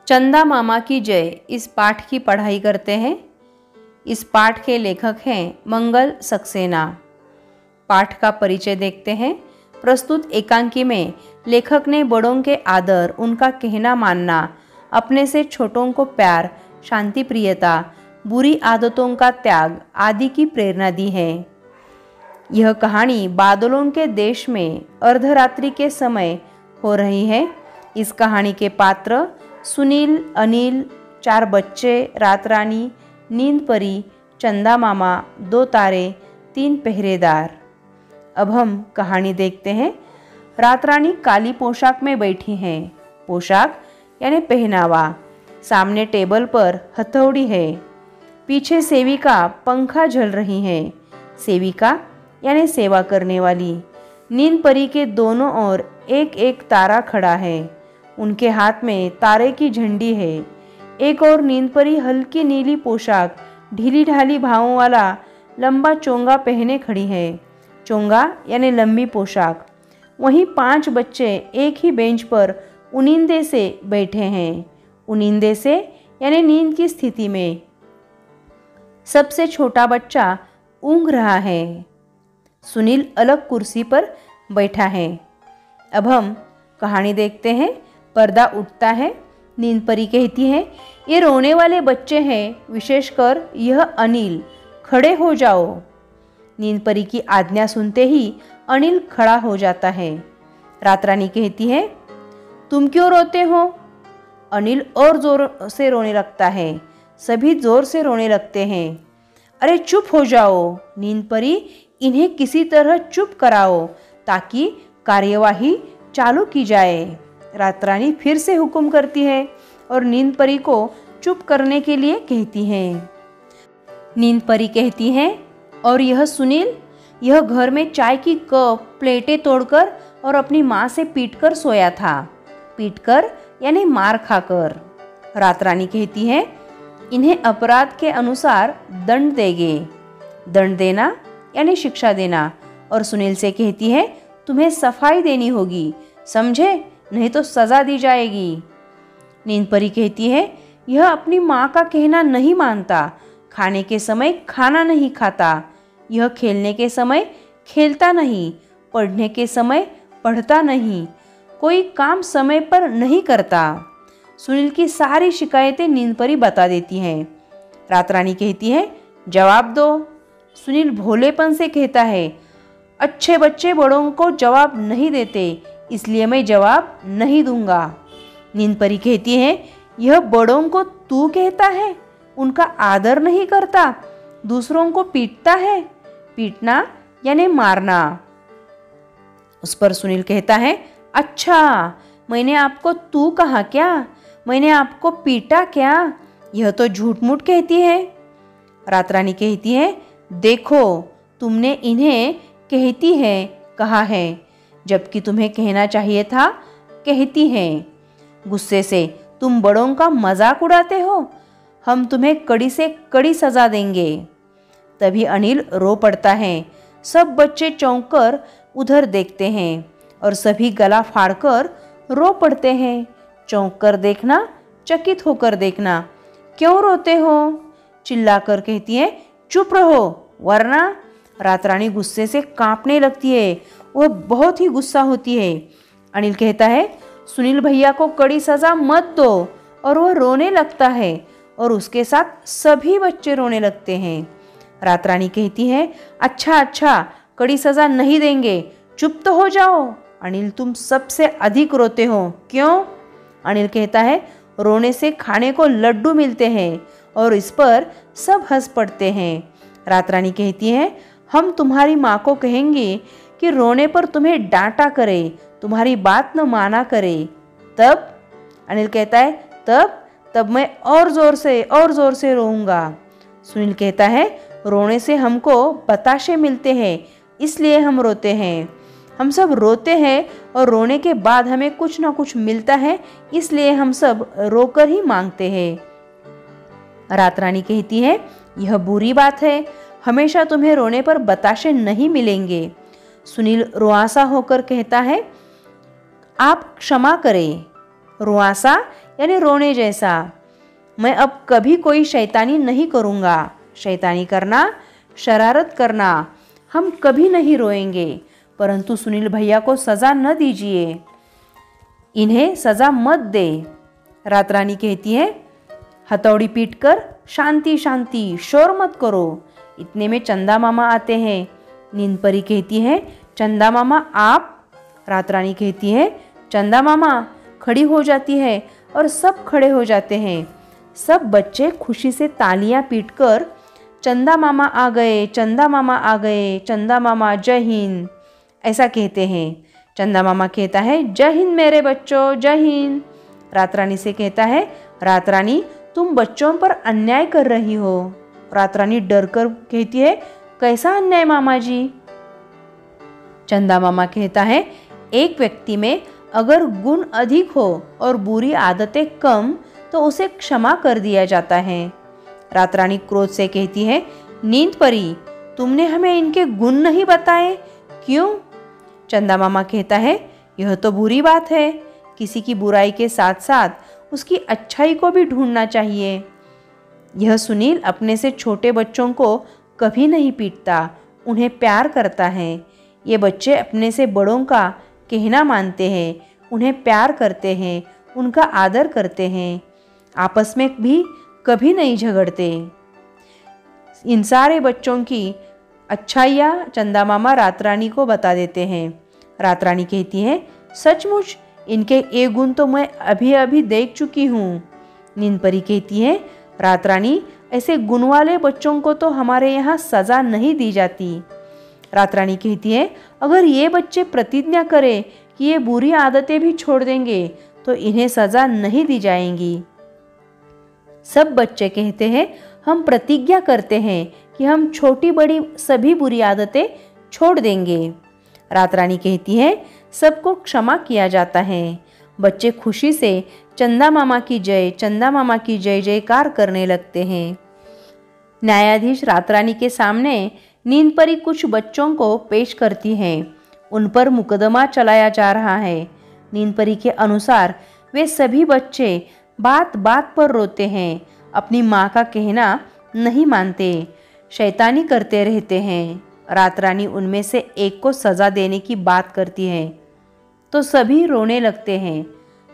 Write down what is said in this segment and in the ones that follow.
चंदा मामा की जय इस पाठ की पढ़ाई करते हैं। इस पाठ के लेखक हैं मंगल सक्सेना। पाठ का परिचय देखते हैं। प्रस्तुत एकांकी में लेखक ने बड़ों के आदर, उनका कहना मानना, अपने से छोटों को प्यार, शांति प्रियता, बुरी आदतों का त्याग आदि की प्रेरणा दी है। यह कहानी बादलों के देश में अर्धरात्रि के समय हो रही है। इस कहानी के पात्र सुनील, अनिल, 4 बच्चे, रात रानी, नींद परी, चंदा मामा, 2 तारे, 3 पहरेदार। अब हम कहानी देखते हैं। रात रानी काली पोशाक में बैठी हैं। पोशाक यानी पहनावा। सामने टेबल पर हथौड़ी है। पीछे सेविका पंखा झल रही है। सेविका यानी सेवा करने वाली। नींद परी के दोनों ओर एक एक तारा खड़ा है। उनके हाथ में तारे की झंडी है। एक और नींद परी हल्की नीली पोशाक, ढीली ढाली भावों वाला लंबा चोंगा पहने खड़ी है। चोंगा यानी लंबी पोशाक। वहीं 5 बच्चे एक ही बेंच पर उनिंदे से बैठे हैं। उनिंदे से यानी नींद की स्थिति में। सबसे छोटा बच्चा ऊँघ रहा है। सुनील अलग कुर्सी पर बैठा है। अब हम कहानी देखते हैं। पर्दा उठता है। नींद परी कहती है, ये रोने वाले बच्चे हैं, विशेषकर यह अनिल। खड़े हो जाओ। नींद परी की आज्ञा सुनते ही अनिल खड़ा हो जाता है। रात रानी कहती है, तुम क्यों रोते हो? अनिल और जोर से रोने लगता है। सभी जोर से रोने लगते हैं। अरे चुप हो जाओ। नींद परी, इन्हें किसी तरह चुप कराओ ताकि कार्यवाही चालू की जाए। रात रानी फिर से हुक्म करती है और नींद परी को चुप करने के लिए कहती है। नींद परी कहती है, और यह सुनील, यह घर में चाय की कप, प्लेटें तोड़कर और अपनी माँ से पीटकर सोया था। पीटकर यानी मार खाकर। रात रानी कहती है, इन्हें अपराध के अनुसार दंड देंगे। दंड देना यानी शिक्षा देना। और सुनील से कहती है, तुम्हें सफाई देनी होगी, समझे? नहीं तो सजा दी जाएगी। नींद परी कहती है, यह अपनी माँ का कहना नहीं मानता। खाने के समय खाना नहीं खाता। यह खेलने के समय खेलता नहीं। पढ़ने के समय पढ़ता नहीं। कोई काम समय पर नहीं करता। सुनील की सारी शिकायतें नींद परी बता देती हैं। रात रानी कहती है, जवाब दो। सुनील भोलेपन से कहता है, अच्छे बच्चे बड़ों को जवाब नहीं देते, इसलिए मैं जवाब नहीं दूंगा। नींद परी कहती है, यह बड़ों को तू कहता है, उनका आदर नहीं करता, दूसरों को पीटता है। पीटना यानी मारना। उस पर सुनील कहता है, अच्छा, मैंने आपको तू कहा क्या? मैंने आपको पीटा क्या? यह तो झूठ मूठ कहती है। रात रानी कहती है, देखो, तुमने इन्हें कहती है कहा है, जबकि तुम्हें कहना चाहिए था कहती हैं। गुस्से से तुम बड़ों का मजाक उड़ाते हो। हम तुम्हें कड़ी से कड़ी सजा देंगे। तभी अनिल रो पड़ता है। सब बच्चे चौंक कर उधर देखते हैं और सभी गला फाड़कर रो पड़ते हैं। चौंक कर देखना, चकित होकर देखना। क्यों रोते हो? चिल्लाकर कहती है, चुप रहो वरना। रात रानी गुस्से से कांपने लगती है। वह बहुत ही गुस्सा होती है। अनिल कहता है, सुनील भैया को कड़ी सजा मत दो। और वह रोने लगता है और उसके साथ सभी बच्चे रोने लगते हैं। रात रानी कहती है, अच्छा अच्छा, कड़ी सजा नहीं देंगे, चुप तो हो जाओ। अनिल, तुम सबसे अधिक रोते हो, क्यों? अनिल कहता है, रोने से खाने को लड्डू मिलते हैं। और इस पर सब हंस पड़ते हैं। रात रानी कहती है, हम तुम्हारी माँ को कहेंगे कि रोने पर तुम्हें डांटा करे, तुम्हारी बात न माना करे। तब? अनिल कहता है, तब मैं और जोर से रोऊंगा। सुनील कहता है, रोने से हमको बताशे मिलते हैं, इसलिए हम रोते हैं। हम सब रोते हैं और रोने के बाद हमें कुछ ना कुछ मिलता है, इसलिए हम सब रोकर ही मांगते हैं। रात रानी कहती है, यह बुरी बात है, हमेशा तुम्हें रोने पर बताशे नहीं मिलेंगे। सुनील रुआसा होकर कहता है, आप क्षमा करें। रुआसा यानी रोने जैसा। मैं अब कभी कोई शैतानी नहीं करूँगा। शैतानी करना, शरारत करना, हम कभी नहीं रोएंगे। परंतु सुनील भैया को सज़ा न दीजिए, इन्हें सज़ा मत दे। रात रानी कहती है, हथौड़ी पीटकर शांति शांति, शोर मत करो। इतने में चंदा मामा आते हैं। नींद परी कहती है, चंदा मामा आप? रात रानी कहती है, चंदा मामा। खड़ी हो जाती है और सब खड़े हो जाते हैं। सब बच्चे खुशी से तालियां पीटकर चंदा मामा आ गए, चंदा मामा आ गए, चंदा मामा जय हिंद ऐसा कहते हैं। चंदा मामा कहता है, जय हिंद मेरे बच्चों, जय हिंद। रात रानी से कहता है, रात रानी तुम बच्चों पर अन्याय कर रही हो। रात रानी डर कर कहती है, कैसा अन्याय मामा जी? चंदा मामा कहता है, एक व्यक्ति में अगर गुण अधिक हो और बुरी आदतें कम तो उसे क्षमा कर दिया जाता है। रात रानी क्रोध से कहती है, नींद परी तुमने हमें इनके गुण नहीं बताए, क्यों? चंदा मामा कहता है, यह तो बुरी बात है। किसी की बुराई के साथ साथ उसकी अच्छाई को भी ढूंढना चाहिए। यह सुनील अपने से छोटे बच्चों को कभी नहीं पीटता, उन्हें प्यार करता है। ये बच्चे अपने से बड़ों का कहना मानते हैं, उन्हें प्यार करते हैं, उनका आदर करते हैं, आपस में भी कभी नहीं झगड़ते। इन सारे बच्चों की अच्छाइयाँ चंदा मामा रात रानी को बता देते हैं। रात रानी कहती है, सचमुच इनके ये गुण तो मैं अभी अभी देख चुकी हूँ। नींद परी कहती है, रात रानी ऐसे गुण वाले बच्चों को तो हमारे यहाँ सज़ा नहीं दी जाती। रात रानी कहती है, अगर ये बच्चे प्रतिज्ञा करें कि ये बुरी आदतें भी छोड़ देंगे तो इन्हें सज़ा नहीं दी जाएंगी। सब बच्चे कहते हैं, हम प्रतिज्ञा करते हैं कि हम छोटी बड़ी सभी बुरी आदतें छोड़ देंगे। रात रानी कहती है, सबको क्षमा किया जाता है। बच्चे खुशी से चंदा मामा की जय, चंदा मामा की जय जयकार करने लगते हैं। न्यायाधीश रात रानी के सामने नींद परी कुछ बच्चों को पेश करती है। उन पर मुकदमा चलाया जा रहा है। नींद परी के अनुसार वे सभी बच्चे बात बात पर रोते हैं, अपनी माँ का कहना नहीं मानते, शैतानी करते रहते हैं। रात रानी उनमें से एक को सज़ा देने की बात करती है तो सभी रोने लगते हैं।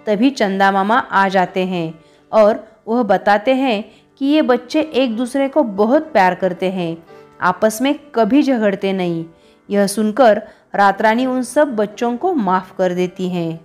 तभी चंदा मामा आ जाते हैं और वह बताते हैं कि ये बच्चे एक दूसरे को बहुत प्यार करते हैं, आपस में कभी झगड़ते नहीं। यह सुनकर रात रानी उन सब बच्चों को माफ़ कर देती हैं।